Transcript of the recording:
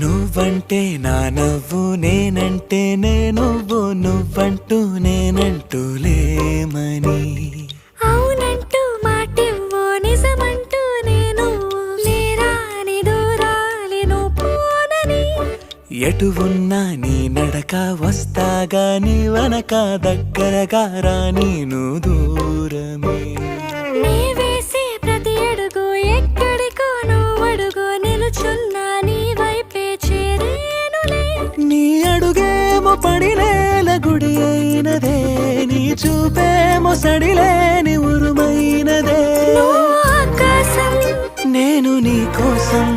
నువ్వంటే నా నవ్వు నేనంటే నువ్వు నువ్వంటూ నేనంటూ లేమని అవునంటూ మాటివ్వు నిజమంటూ నేను లేరాని దూరాలి నువ్వు పోనని ఎటు ఉన్నా నీ నడక వస్తాగా నీ వనక దగ్గరగా రాని నువ్వు దూరమే నీ వేసే ప్రతి అడుగు ఎక్కడికో నువ్వు అడుగు నిలుచున్నా నీ వైపే చేరేనులే నీ అడుగేమో పడిలేల గుడి అయినదే నీ చూపేమో సడిలేని ఉరుమైనదే నువ్వు ఆకాశం నేను నీ కోసం